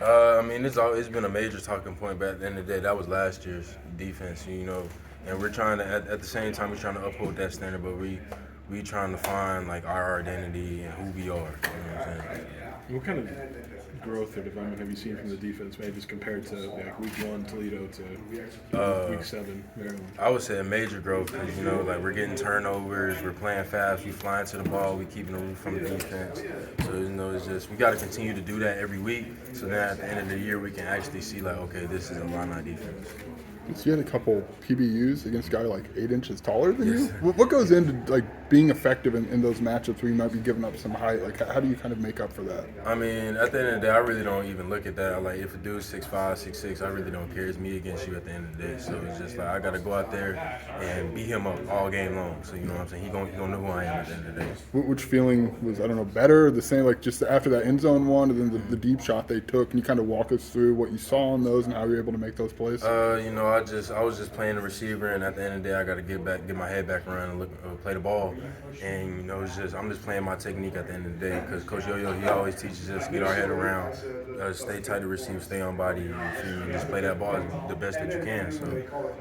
I mean, it's been a major talking point, but at the end of the day, that was last year's defense, and we're trying to at the same time we're trying to uphold that standard, but we trying to find like our identity and who we are. You know what I'm saying? What kind of growth or development have you seen from the defense, maybe just compared to like week 1 Toledo to week 7 Maryland? I would say a major growth because like we're getting turnovers, we're playing fast, we flying to the ball, we keeping the roof from the defense. So it's just we got to continue to do that every week. So then at the end of the year, we can actually see like, okay, this is a line defense. So you had a couple PBUs against a guy like 8 inches taller than you. What goes into like being effective in those matchups where you might be giving up some height? Like how do you kind of make up for that? I mean, at the end of the day, I really don't even look at that. Like if a dude's 6'5", 6'6", I really don't care. It's me against you at the end of the day. So it's just like I got to go out there and beat him up all game long. So you know what I'm saying? He gonna know who I am at the end of the day. Which feeling was, I don't know, better, the same, like just after that end zone one and then the deep shot they took? Can you kind of walk us through what you saw on those and how you were able to make those plays? I was just playing the receiver, and at the end of the day, I got to get my head back around and play the ball. And I'm just playing my technique at the end of the day because Coach Yo-Yo, he always teaches us to get our head around, stay tight to receive, stay on body, and just play that ball the best that you can. So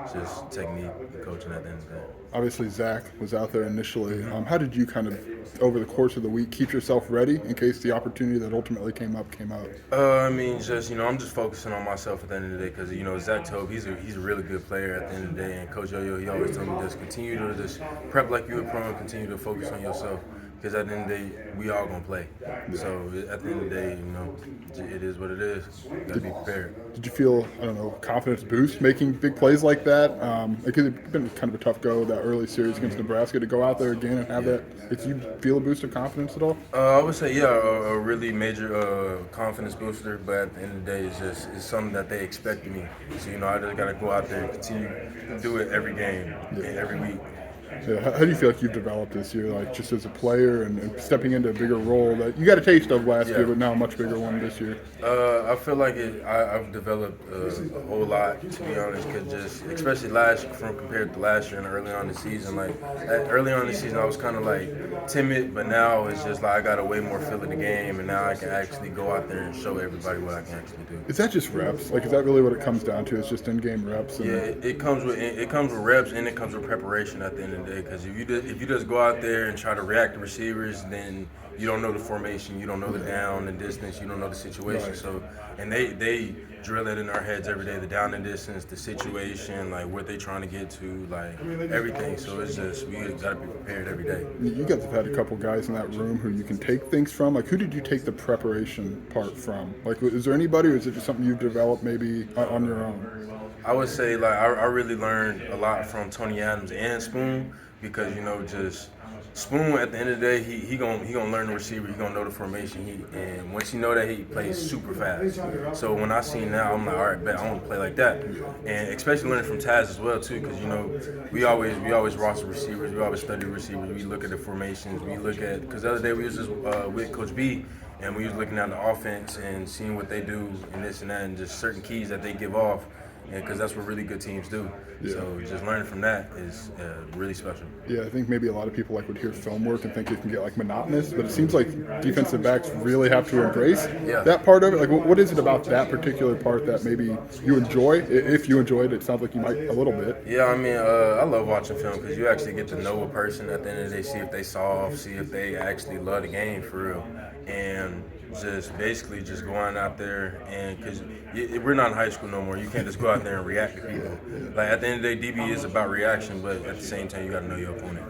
it's just technique and coaching at the end of the day. Obviously, Zach was out there initially. How did you kind of, over the course of the week, keep yourself ready in case the opportunity that ultimately came up? I mean, I'm just focusing on myself at the end of the day because Zach Tobe, he's a really good player at the end of the day, and Coach Yo-Yo, he always told me just continue to just prep like you were pro and continue to focus on yourself. Because at the end of the day, we all gonna play. So at the end of the day, it is what it is. Gotta be prepared. Did you feel, I don't know, confidence boost making big plays like that? Because it's been kind of a tough go that early series against Nebraska to go out there again and have that. Did you feel a boost of confidence at all? I would say a really major confidence booster. But at the end of the day, it's something that they expect of me. So I just gotta go out there and continue to do it every game and every week. Yeah, how do you feel like you've developed this year, like just as a player and stepping into a bigger role that you got a taste of last year, but now a much bigger one this year? I feel like I've developed a whole lot, to be honest, because especially compared to last year and early on in the season. Like early on in the season, I was kind of like timid, but now it's just like I got a way more feel of the game, and now I can actually go out there and show everybody what I can actually do. Is that just reps? Like, is that really what it comes down to? It's just in-game reps? Yeah, it comes with reps and it comes with preparation at the end of the day. Because if you just go out there and try to react to receivers, then you don't know the formation, you don't know the down and distance, you don't know the situation. Right. So, and they drill it in our heads every day: the down and distance, the situation, like what they trying to get to, like everything. So it's just we got to be prepared every day. You guys have had a couple guys in that room who you can take things from. Like, who did you take the preparation part from? Like, is there anybody, or is it just something you've developed maybe on your own? I would say like I really learned a lot from Tony Adams and Spoon. Because just Spoon at the end of the day, he gonna learn the receiver, he gonna know the formation. And once you know that, he plays super fast. So when I see him now, I'm like, all right, bet I want to play like that. And especially learning from Taz as well too, because we always roster receivers, we always study receivers, we look at the formations, because the other day we was just with Coach B. And we was looking at the offense and seeing what they do and this and that, and just certain keys that they give off. Because that's what really good teams do. Yeah. So just learning from that is really special. Yeah, I think maybe a lot of people would hear film work and think it can get monotonous, but it seems like defensive backs really have to embrace that part of it. Like, what is it about that particular part that maybe you enjoy? If you enjoy it, it sounds like you might a little bit. Yeah, I mean, I love watching film because you actually get to know a person at the end of the day, see if they soft, see if they actually love the game for real. And just basically just going out there, and because we're not in high school no more, you can't just go out there and react to people. Like at the end of the day, DB is about reaction, but at the same time, you got to know your opponent.